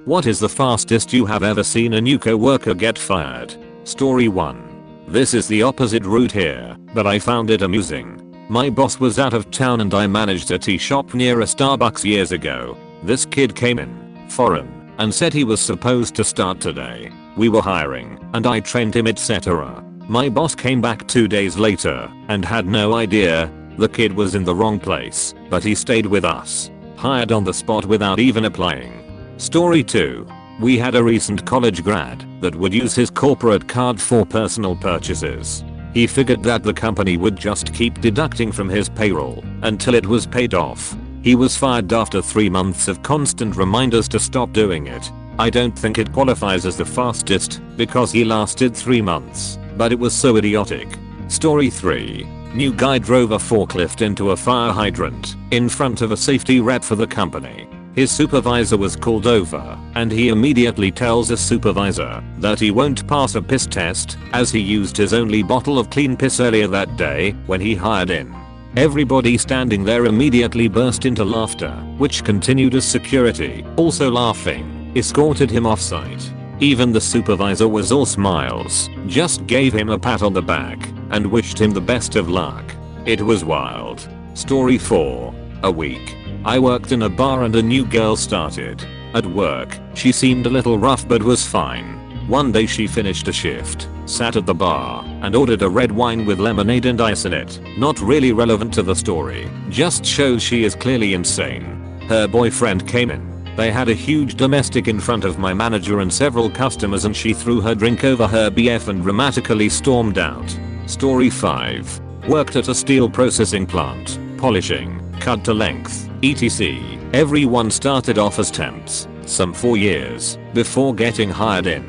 What is the fastest you have ever seen a new coworker get fired? Story 1. This is the opposite route here, but I found it amusing. My boss was out of town and I managed a tea shop near a Starbucks years ago. This kid came in, foreign, and said he was supposed to start today. We were hiring, and I trained him, etc. My boss came back 2 days later and had no idea the kid was in the wrong place, but he stayed with us. Hired on the spot without even applying. Story 2. We had a recent college grad that would use his corporate card for personal purchases. He figured that the company would just keep deducting from his payroll until it was paid off. He was fired after 3 months of constant reminders to stop doing it. I don't think it qualifies as the fastest because he lasted 3 months, but it was so idiotic. Story 3. New guy drove a forklift into a fire hydrant in front of a safety rep for the company. His supervisor was called over, and he immediately tells his supervisor that he won't pass a piss test as he used his only bottle of clean piss earlier that day when he hired in. Everybody standing there immediately burst into laughter, which continued as security, also laughing, escorted him off-site. Even the supervisor was all smiles, just gave him a pat on the back, and wished him the best of luck. It was wild. Story 4. A week. I worked in a bar and a new girl started. At work, she seemed a little rough but was fine. One day she finished a shift, sat at the bar, and ordered a red wine with lemonade and ice in it. Not really relevant to the story, just shows she is clearly insane. Her boyfriend came in. They had a huge domestic in front of my manager and several customers and she threw her drink over her BF and dramatically stormed out. Story 5. Worked at a steel processing plant, polishing, cut to length, etc. Everyone started off as temps, some 4 years, before getting hired in.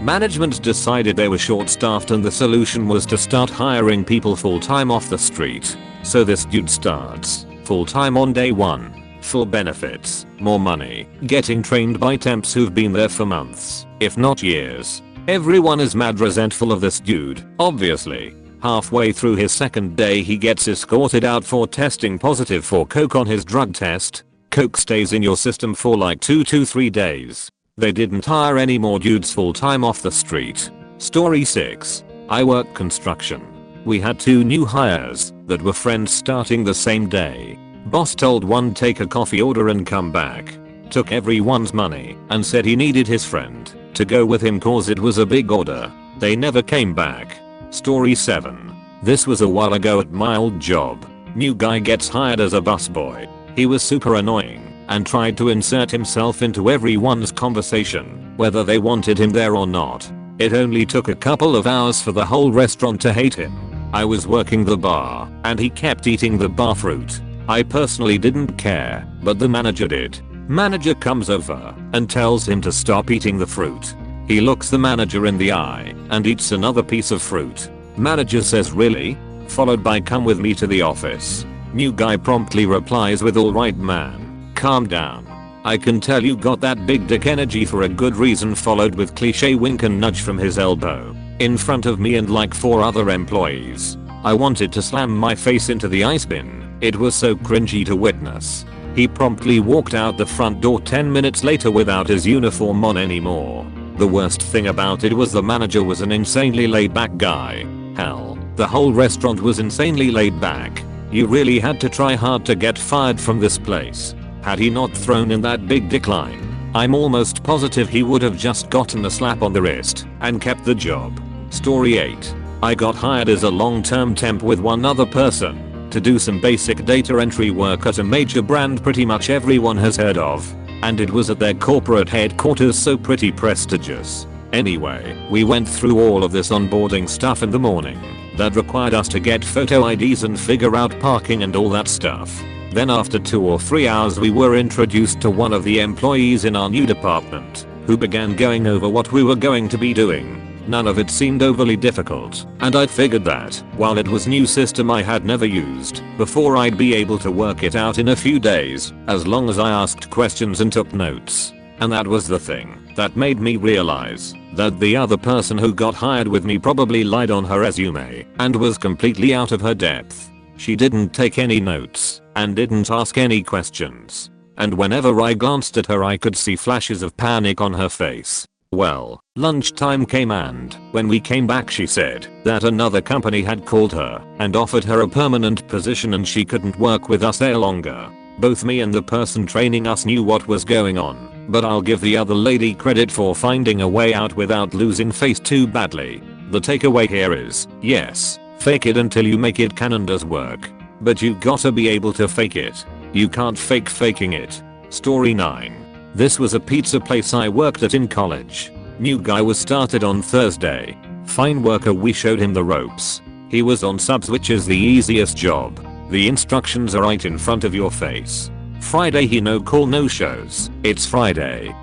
Management decided they were short-staffed and the solution was to start hiring people full-time off the street. So this dude starts, full-time on day 1. Full benefits, more money, getting trained by temps who've been there for months, if not years. Everyone is mad resentful of this dude, obviously. Halfway through his second day he gets escorted out for testing positive for coke on his drug test. Coke stays in your system for like 2 to 3 days. They didn't hire any more dudes full time off the street. Story 6. I work construction. We had 2 new hires that were friends starting the same day. Boss told one take a coffee order and come back. Took everyone's money and said he needed his friend to go with him cause it was a big order. They never came back. Story 7. This was a while ago at my old job. New guy gets hired as a busboy. He was super annoying and tried to insert himself into everyone's conversation, whether they wanted him there or not. It only took a couple of hours for the whole restaurant to hate him. I was working the bar and he kept eating the bar fruit. I personally didn't care, but the manager did. Manager comes over and tells him to stop eating the fruit. He looks the manager in the eye and eats another piece of fruit. Manager says really? Followed by come with me to the office. New guy promptly replies with alright man, calm down. I can tell you got that big dick energy for a good reason followed with cliche wink and nudge from his elbow. In front of me and like 4 other employees. I wanted to slam my face into the ice bin. It was so cringy to witness. He promptly walked out the front door 10 minutes later without his uniform on anymore. The worst thing about it was the manager was an insanely laid back guy. Hell, the whole restaurant was insanely laid back. You really had to try hard to get fired from this place. Had he not thrown in that big decline, I'm almost positive he would have just gotten a slap on the wrist and kept the job. Story 8. I got hired as a long-term temp with one other person to do some basic data entry work at a major brand pretty much everyone has heard of. And it was at their corporate headquarters, so pretty prestigious. Anyway, we went through all of this onboarding stuff in the morning that required us to get photo IDs and figure out parking and all that stuff. Then after 2 or 3 hours we were introduced to one of the employees in our new department who began going over what we were going to be doing. None of it seemed overly difficult, and I figured that, while it was new system I had never used before, I'd be able to work it out in a few days, as long as I asked questions and took notes. And that was the thing that made me realize that the other person who got hired with me probably lied on her resume and was completely out of her depth. She didn't take any notes and didn't ask any questions. and whenever I glanced at her I could see flashes of panic on her face. Well, lunchtime came and when we came back she said that another company had called her and offered her a permanent position and she couldn't work with us there longer. Both me and the person training us knew what was going on, but I'll give the other lady credit for finding a way out without losing face too badly. The takeaway here is, yes, fake it until you make it canon does work. But you gotta be able to fake it. You can't fake faking it. Story 9. This was a pizza place I worked at in college. New guy was started on Thursday. Fine worker, we showed him the ropes. He was on subs, which is the easiest job. The instructions are right in front of your face. Friday he no call no shows. It's Friday.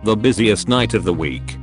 The busiest night of the week.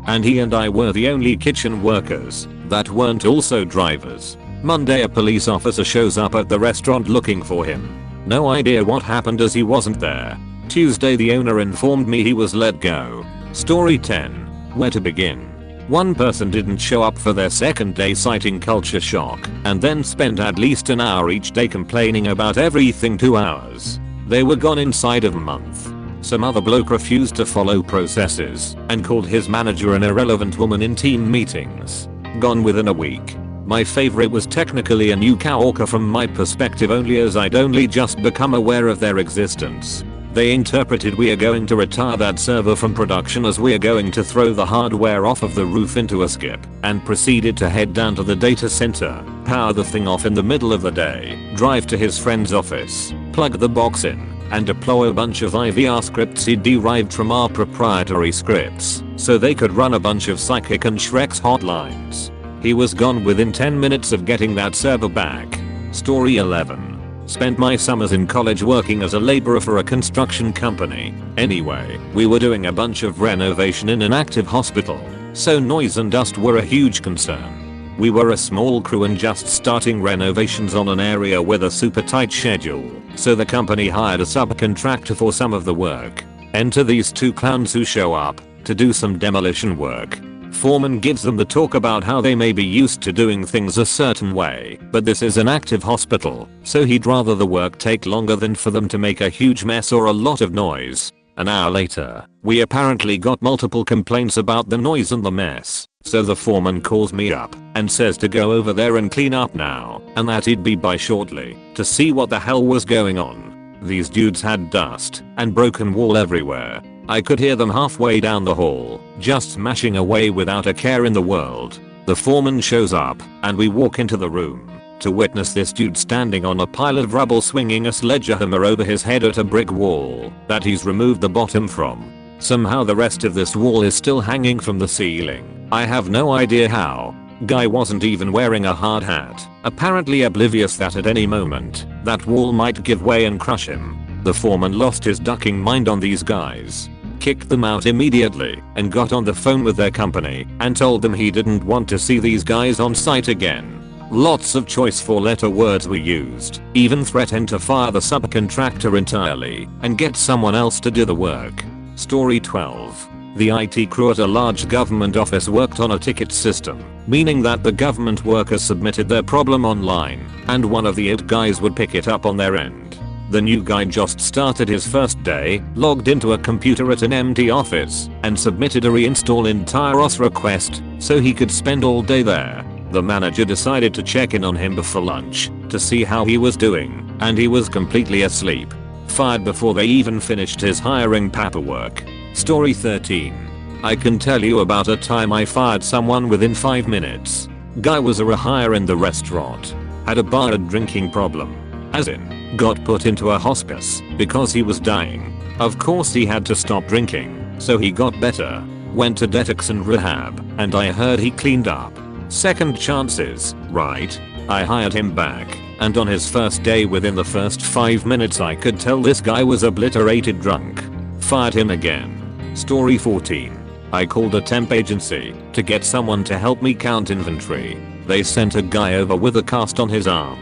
And he and I were the only kitchen workers that weren't also drivers. Monday a police officer shows up at the restaurant looking for him. No idea what happened as he wasn't there. Tuesday the owner informed me he was let go. Story 10. Where to begin? One person didn't show up for their second day citing culture shock and then spent at least an hour each day complaining about everything. 2 hours. They were gone inside of a month. Some other bloke refused to follow processes and called his manager an irrelevant woman in team meetings. Gone within a week. My favorite was technically a new coworker from my perspective only as I'd only just become aware of their existence. They interpreted we are going to retire that server from production as we are going to throw the hardware off of the roof into a skip and proceeded to head down to the data center, power the thing off in the middle of the day, drive to his friend's office, plug the box in, and deploy a bunch of IVR scripts he derived from our proprietary scripts so they could run a bunch of Psychic and Shrek's hotlines. He was gone within 10 minutes of getting that server back. Story 11. Spent my summers in college working as a laborer for a construction company. Anyway, we were doing a bunch of renovation in an active hospital, so noise and dust were a huge concern. We were a small crew and just starting renovations on an area with a super tight schedule, so the company hired a subcontractor for some of the work. Enter these two clowns who show up to do some demolition work. Foreman gives them the talk about how they may be used to doing things a certain way, but this is an active hospital, so he'd rather the work take longer than for them to make a huge mess or a lot of noise. An hour later, we apparently got multiple complaints about the noise and the mess, so the foreman calls me up and says to go over there and clean up now, and that he'd be by shortly to see what the hell was going on. These dudes had dust and broken wall everywhere. I could hear them halfway down the hall, just smashing away without a care in the world. The foreman shows up, and we walk into the room to witness this dude standing on a pile of rubble swinging a sledgehammer over his head at a brick wall that he's removed the bottom from. Somehow the rest of this wall is still hanging from the ceiling. I have no idea how. Guy wasn't even wearing a hard hat, apparently oblivious that at any moment, that wall might give way and crush him. The foreman lost his ducking mind on these guys, kicked them out immediately, and got on the phone with their company and told them he didn't want to see these guys on site again. Lots of choice 4-letter words were used, even threatened to fire the subcontractor entirely and get someone else to do the work. Story 12. The IT crew at a large government office worked on a ticket system, meaning that the government workers submitted their problem online, and one of the IT guys would pick it up on their end. The new guy just started his first day, logged into a computer at an empty office, and submitted a reinstall entire OS request so he could spend all day there. The manager decided to check in on him before lunch to see how he was doing, and he was completely asleep. Fired before they even finished his hiring paperwork. Story 13. I can tell you about a time I fired someone within 5 minutes. Guy was a rehire in the restaurant. Had a bad drinking problem. As in, got put into a hospice because he was dying. Of course he had to stop drinking, so he got better. Went to detox and rehab, and I heard he cleaned up. Second chances, right? I hired him back, and on his first day within the first 5 minutes I could tell this guy was obliterated drunk. Fired him again. Story 14. I called a temp agency to get someone to help me count inventory. They sent a guy over with a cast on his arm.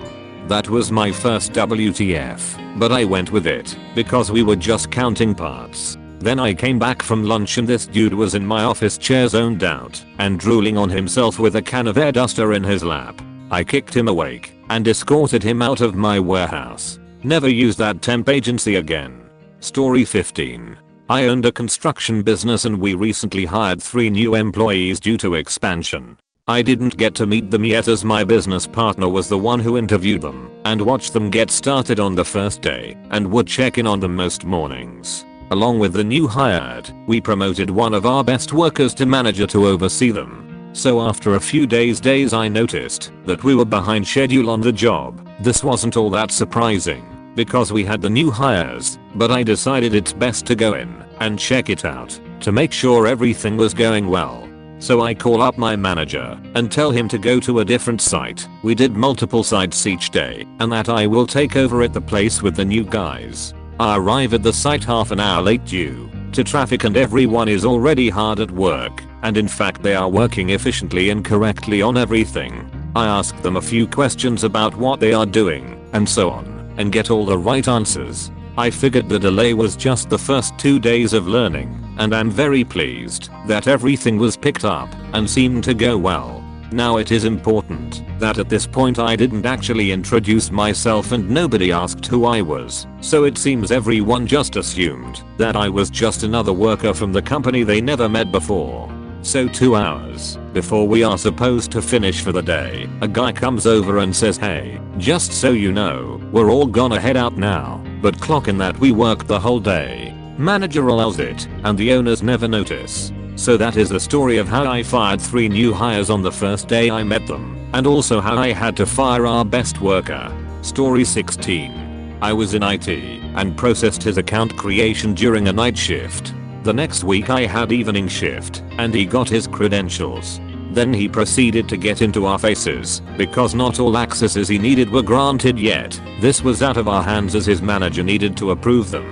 That was my first WTF, but I went with it because we were just counting parts. Then I came back from lunch and this dude was in my office chair zoned out and drooling on himself with a can of air duster in his lap. I kicked him awake and escorted him out of my warehouse. Never use that temp agency again. Story 15. I owned a construction business and we recently hired 3 new employees due to expansion. I didn't get to meet them yet as my business partner was the one who interviewed them and watched them get started on the first day and would check in on them most mornings. Along with the new hired, we promoted one of our best workers to manager to oversee them. So after a few days I noticed that we were behind schedule on the job. This wasn't all that surprising because we had the new hires, but I decided it's best to go in and check it out to make sure everything was going well. So I call up my manager and tell him to go to a different site. We did multiple sites each day and that I will take over at the place with the new guys. I arrive at the site half an hour late due to traffic and everyone is already hard at work, and in fact they are working efficiently and correctly on everything. I ask them a few questions about what they are doing and so on and get all the right answers. I figured the delay was just the first 2 days of learning, and I'm very pleased that everything was picked up and seemed to go well. Now it is important that at this point I didn't actually introduce myself and nobody asked who I was, so it seems everyone just assumed that I was just another worker from the company they never met before. So 2 hours before we are supposed to finish for the day, a guy comes over and says, "Hey, just so you know, we're all gonna head out now, but clock in that we worked the whole day." Manager allows it, and the owners never notice. So that is the story of how I fired 3 new hires on the first day I met them, and also how I had to fire our best worker. Story 16. I was in IT and processed his account creation during a night shift. The next week I had evening shift, and he got his credentials. Then he proceeded to get into our faces because not all accesses he needed were granted yet. This was out of our hands as his manager needed to approve them.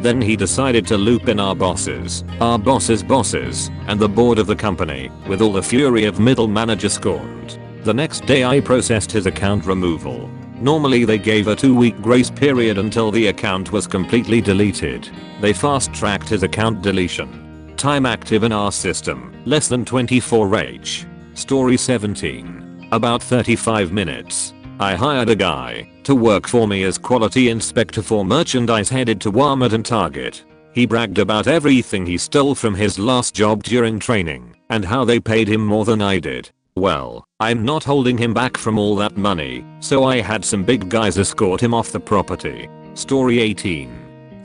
Then he decided to loop in our bosses, bosses, and the board of the company, with all the fury of middle manager scorned. The next day I processed his account removal. Normally they gave a 2-week grace period until the account was completely deleted. They fast-tracked his account deletion. Time active in our system, less than 24h. Story 17. About 35 minutes. I hired a guy to work for me as quality inspector for merchandise headed to Walmart and Target. He bragged about everything he stole from his last job during training and how they paid him more than I did. Well, I'm not holding him back from all that money, so I had some big guys escort him off the property. Story 18.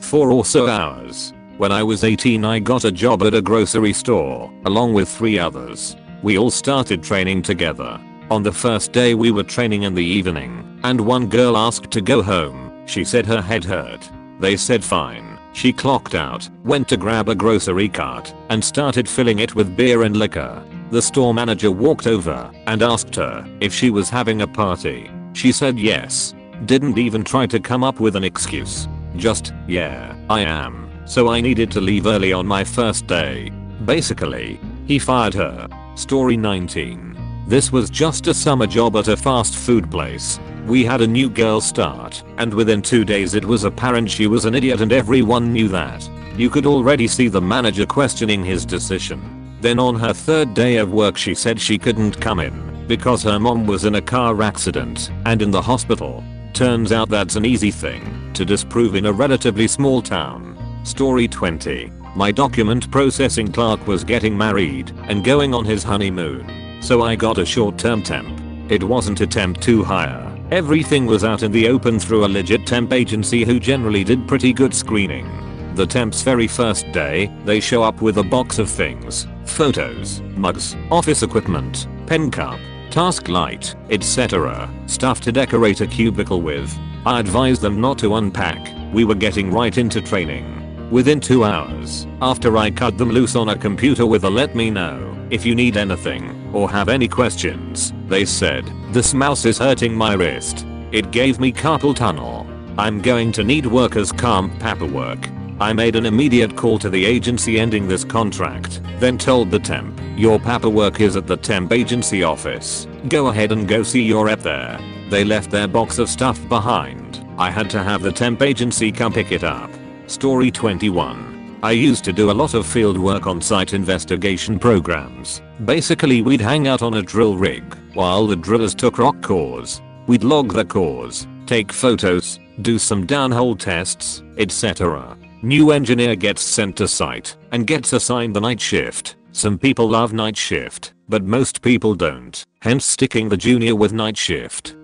4 or so hours. When I was 18 I got a job at a grocery store, along with 3 others. We all started training together. On the first day we were training in the evening, and one girl asked to go home. She said her head hurt. They said fine. She clocked out, went to grab a grocery cart, and started filling it with beer and liquor. The store manager walked over and asked her if she was having a party. She said yes. Didn't even try to come up with an excuse. Just, yeah, I am. So I needed to leave early on my first day. Basically, he fired her. Story 19. This was just a summer job at a fast food place. We had a new girl start, and within 2 days it was apparent she was an idiot and everyone knew that. You could already see the manager questioning his decision. Then on her 3rd day of work she said she couldn't come in because her mom was in a car accident and in the hospital. Turns out that's an easy thing to disprove in a relatively small town. Story 20. My document processing clerk was getting married and going on his honeymoon. So I got a short-term temp. It wasn't a temp to hire. Everything was out in the open through a legit temp agency who generally did pretty good screening. The temp's very first day, they show up with a box of things, photos, mugs, office equipment, pen cup, task light, etc. Stuff to decorate a cubicle with. I advised them not to unpack. We were getting right into training. Within 2 hours, after I cut them loose on a computer with a "let me know if you need anything or have any questions," they said, "This mouse is hurting my wrist. It gave me carpal tunnel. I'm going to need workers' comp paperwork." I made an immediate call to the agency ending this contract, then told the temp, "Your paperwork is at the temp agency office. Go ahead and go see your rep there." They left their box of stuff behind. I had to have the temp agency come pick it up. Story 21. I used to do a lot of field work on site investigation programs. Basically we'd hang out on a drill rig while the drillers took rock cores. We'd log the cores, take photos, do some downhole tests, etc. New engineer gets sent to site and gets assigned the night shift. Some people love night shift, but most people don't, hence sticking the junior with night shift.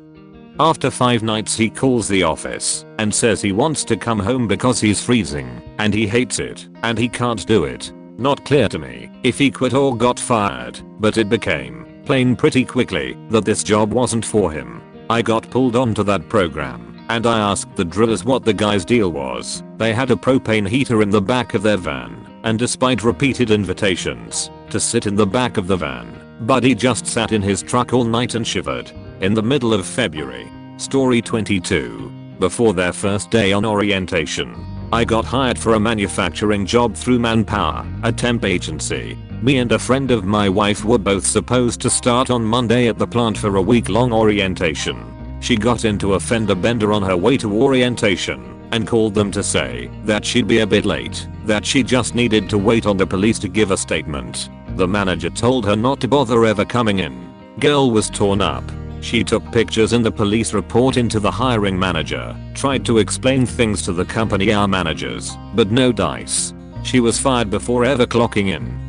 After 5 nights he calls the office and says he wants to come home because he's freezing and he hates it and he can't do it. Not clear to me if he quit or got fired, but it became plain pretty quickly that this job wasn't for him. I got pulled onto that program and I asked the drillers what the guy's deal was. They had a propane heater in the back of their van, and despite repeated invitations to sit in the back of the van, Buddy just sat in his truck all night and shivered. In the middle of February. Story 22. Before their first day on orientation, I got hired for a manufacturing job through Manpower, a temp agency. Me and a friend of my wife were both supposed to start on Monday at the plant for a week-long orientation. She got into a fender bender on her way to orientation and called them to say that she'd be a bit late, that she just needed to wait on the police to give a statement. The manager told her not to bother ever coming in. Girl was torn up. She took pictures in the police report into the hiring manager, tried to explain things to the company our managers, but no dice. She was fired before ever clocking in.